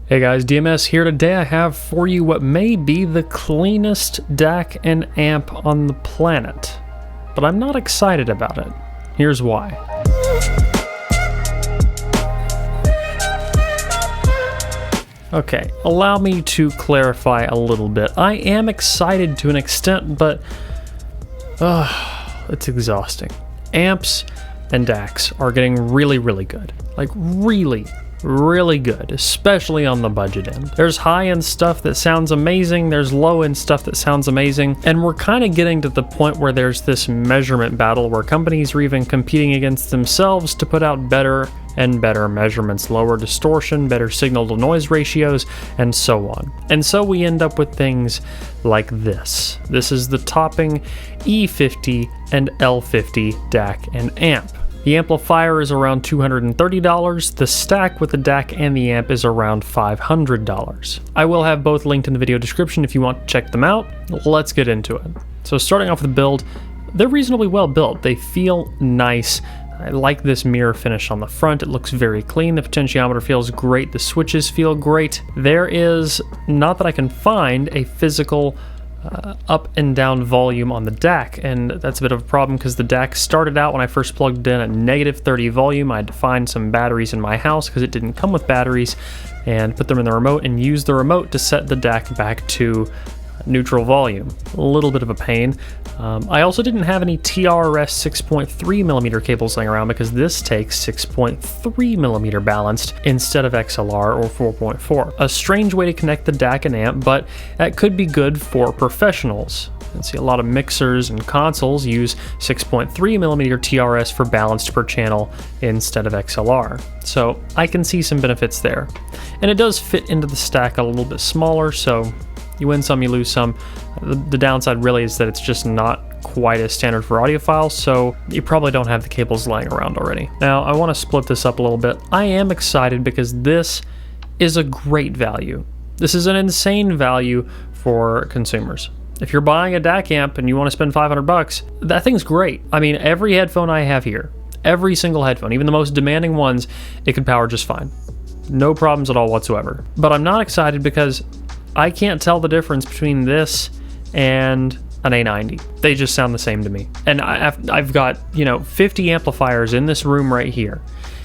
Hey guys, DMS here. Today I have for you what may be the cleanest DAC and amp on the planet, but I'm not excited about it. Here's why. Okay, allow me to clarify a little bit. I am excited to an extent, but it's exhausting. Amps and DACs are getting really good. Like really good, especially on the budget end. There's high-end stuff that sounds amazing, there's low-end stuff that sounds amazing, and we're kind of getting to the point where there's this measurement battle where companies are even competing against themselves to put out better and better measurements, lower distortion, better signal-to-noise ratios, and so on. And so we end up with things like this. This is the Topping E50 and L50 DAC and amp. The amplifier is around $230, the stack with the DAC and the amp is around $500. I will have both linked in the video description if you want to check them out. Let's get into it. So starting off with the build, they're reasonably well built. They feel nice. I like this mirror finish on the front. It looks very clean. The potentiometer feels great. The switches feel great. There is, not that I can find, a physical up and down volume on the DAC, and that's a bit of a problem because the DAC started out when I first plugged it in at -30 volume. I had to find some batteries in my house because it didn't come with batteries and put them in the remote and use the remote to set the DAC back to neutral volume. A little bit of a pain. I also didn't have any TRS 6.3mm cables laying around because this takes 6.3mm balanced instead of XLR or 4.4. A strange way to connect the DAC and amp, but that could be good for professionals. You can see a lot of mixers and consoles use 6.3mm TRS for balanced per channel instead of XLR. So I can see some benefits there. And it does fit into the stack a little bit smaller, so you win some, you lose some. The downside really is that it's just not quite as standard for audiophiles, so you probably don't have the cables lying around already. Now, I want to split this up a little bit. I am excited because this is a great value. This is an insane value for consumers. If you're buying a DAC amp and you want to spend $500, that thing's great. I mean, every headphone I have here, every single headphone, even the most demanding ones, it could power just fine. No problems at all whatsoever. But I'm not excited because I can't tell the difference between this and an A90. They just sound the same to me. And I've got, 50 amplifiers in this room right here.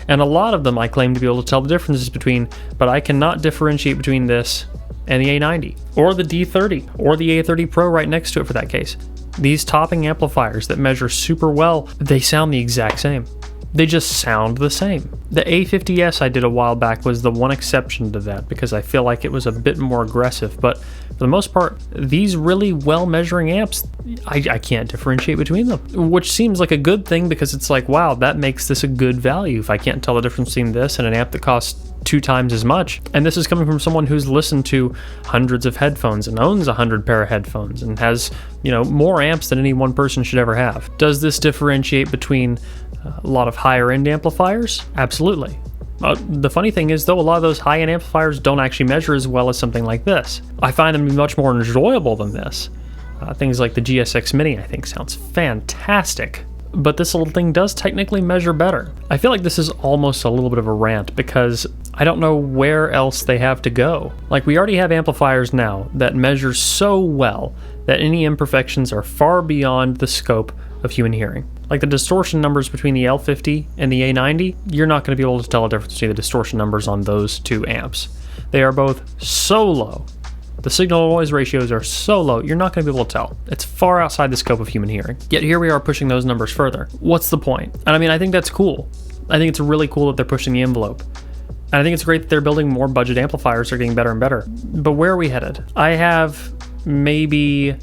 And a lot of them I claim to be able to tell the differences between, but I cannot differentiate between this and the A90, or the D30, or the A30 Pro right next to it for that case. These Topping amplifiers that measure super well, they sound the exact same. They just sound the same. The A50S I did a while back was the one exception to that because I feel like it was a bit more aggressive, but for the most part, these really well measuring amps, I can't differentiate between them, which seems like a good thing because it's like, wow, that makes this a good value if I can't tell the difference between this and an amp that costs 2 times as much. And this is coming from someone who's listened to hundreds of headphones and owns 100 pair of headphones and has, more amps than any one person should ever have. Does this differentiate between a lot of higher end amplifiers? Absolutely. The funny thing is, though, a lot of those high-end amplifiers don't actually measure as well as something like this. I find them to be much more enjoyable than this. Things like the GSX Mini, I think, sounds fantastic. But this little thing does technically measure better. I feel like this is almost a little bit of a rant because I don't know where else they have to go. Like, we already have amplifiers now that measure so well that any imperfections are far beyond the scope of human hearing. Like the distortion numbers between the L50 and the A90, you're not going to be able to tell the difference between the distortion numbers on those two amps. They are both so low. The signal-to-noise ratios are so low, you're not going to be able to tell. It's far outside the scope of human hearing. Yet here we are pushing those numbers further. What's the point? And I mean, I think that's cool. I think it's really cool that they're pushing the envelope. And I think it's great that they're building more budget amplifiers that are getting better and better. But where are we headed? I have maybe,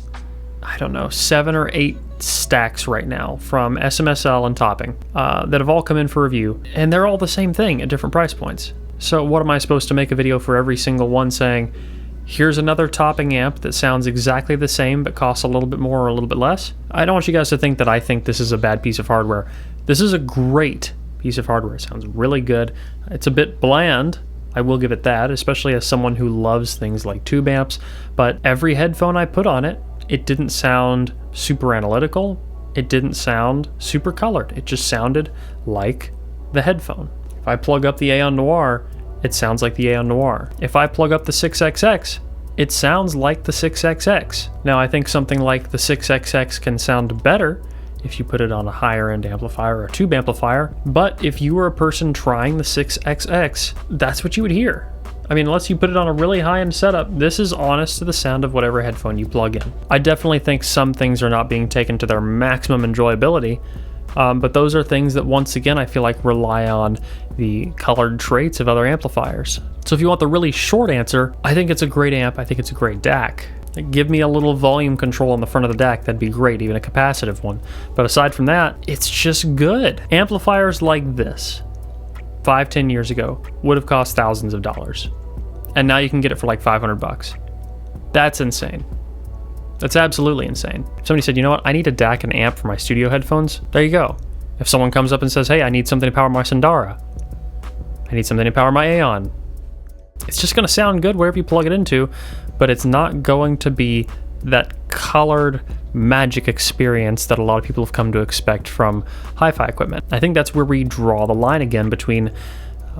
7 or 8 stacks right now from SMSL and Topping that have all come in for review, and they're all the same thing at different price points. So what am I supposed to make a video for every single one saying, here's another Topping amp that sounds exactly the same but costs a little bit more or a little bit less? I don't want you guys to think that I think this is a bad piece of hardware. This is a great piece of hardware. It sounds really good. It's a bit bland, I will give it that, especially as someone who loves things like tube amps, but every headphone I put on it, it didn't sound super analytical. It didn't sound super colored. It just sounded like the headphone. If I plug up the Aeon Noir it sounds like the Aeon Noir. If I plug up the 6XX, it sounds like the 6XX. Now, I think something like the 6XX can sound better if you put it on a higher end amplifier or a tube amplifier, but if you were a person trying the 6XX, that's what you would hear. I mean, unless you put it on a really high-end setup, this is honest to the sound of whatever headphone you plug in. I definitely think some things are not being taken to their maximum enjoyability, but those are things that, once again, I feel like rely on the colored traits of other amplifiers. So if you want the really short answer, I think it's a great amp, I think it's a great DAC. Give me a little volume control on the front of the DAC, that'd be great, even a capacitive one. But aside from that, it's just good. Amplifiers like this, 5-10 years ago, would have cost thousands of dollars. And now you can get it for like 500 bucks. That's insane. That's absolutely insane. Somebody said, you know what, I need a DAC and amp for my studio headphones. There you go. If someone comes up and says, hey, I need something to power my Sundara, I need something to power my Aeon, it's just gonna sound good wherever you plug it into, but it's not going to be that colored magic experience that a lot of people have come to expect from hi-fi equipment. I think that's where we draw the line again between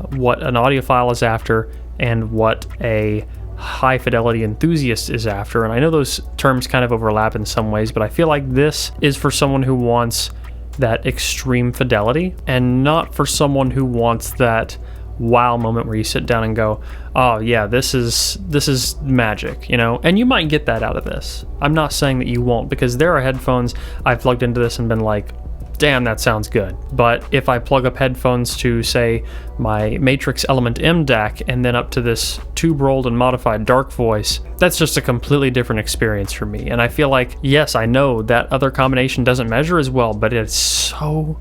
what an audiophile is after and what a high fidelity enthusiast is after. And I know those terms kind of overlap in some ways, but I feel like this is for someone who wants that extreme fidelity and not for someone who wants that wow moment where you sit down and go, oh yeah, this is magic, you know? And you might get that out of this. I'm not saying that you won't, because there are headphones I've plugged into this and been like, damn, that sounds good. But if I plug up headphones to, say, my Matrix Element M DAC and then up to this tube-rolled and modified dark voice, that's just a completely different experience for me. And I feel like, yes, I know that other combination doesn't measure as well, but it's so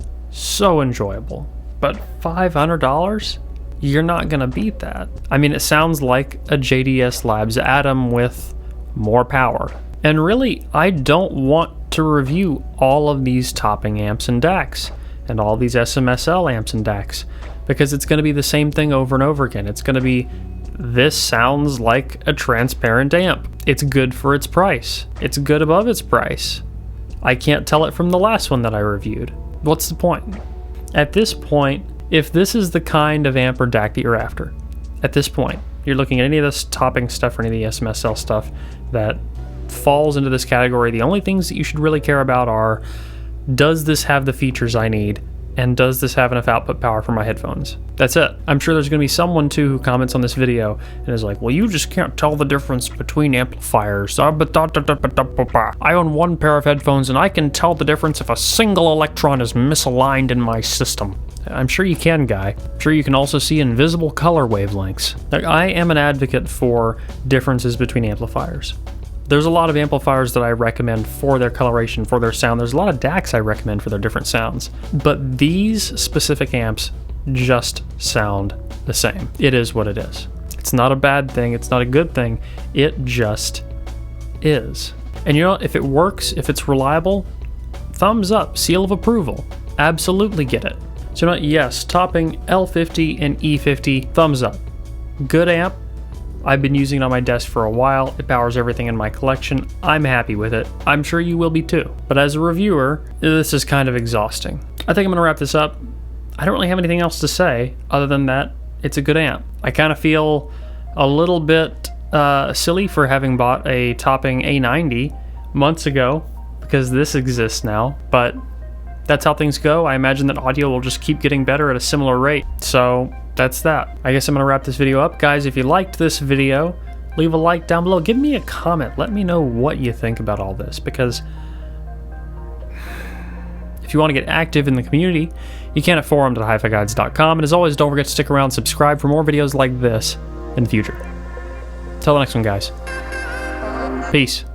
enjoyable. But $500? You're not gonna beat that. I mean, it sounds like a JDS Labs Atom with more power. And really, I don't want to review all of these topping amps and DACs and all these SMSL amps and DACs, because it's gonna be the same thing over and over again. It's gonna be, this sounds like a transparent amp. It's good for its price. It's good above its price. I can't tell it from the last one that I reviewed. What's the point? At this point, if this is the kind of amp or DAC that you're after, at this point, you're looking at any of this topping stuff or any of the SMSL stuff that falls into this category, the only things that you should really care about are, does this have the features I need? And does this have enough output power for my headphones? That's it. I'm sure there's gonna be someone too who comments on this video and is like, well, you just can't tell the difference between amplifiers. I own one pair of headphones and I can tell the difference if a single electron is misaligned in my system. I'm sure you can, guy. I'm sure you can also see invisible color wavelengths. Like, I am an advocate for differences between amplifiers. There's a lot of amplifiers that I recommend for their coloration, for their sound. There's a lot of DACs I recommend for their different sounds. But these specific amps just sound the same. It is what it is. It's not a bad thing. It's not a good thing. It just is. And you know, if it works, if it's reliable, thumbs up, seal of approval. Absolutely get it. So yes, topping L50 and E50, thumbs up. Good amp. I've been using it on my desk for a while. It powers everything in my collection. I'm happy with it. I'm sure you will be too. But as a reviewer, this is kind of exhausting. I think I'm gonna wrap this up. I don't really have anything else to say other than that it's a good amp. I kind of feel a little bit silly for having bought a topping A90 months ago because this exists now, but that's how things go. I imagine that audio will just keep getting better at a similar rate. So that's that. I guess I'm gonna wrap this video up. Guys, if you liked this video, leave a like down below. Give me a comment. Let me know what you think about all this, because if you want to get active in the community, you can at forum.hifiguides.com. And as always, don't forget to stick around, subscribe for more videos like this in the future. Till the next one, guys. Peace.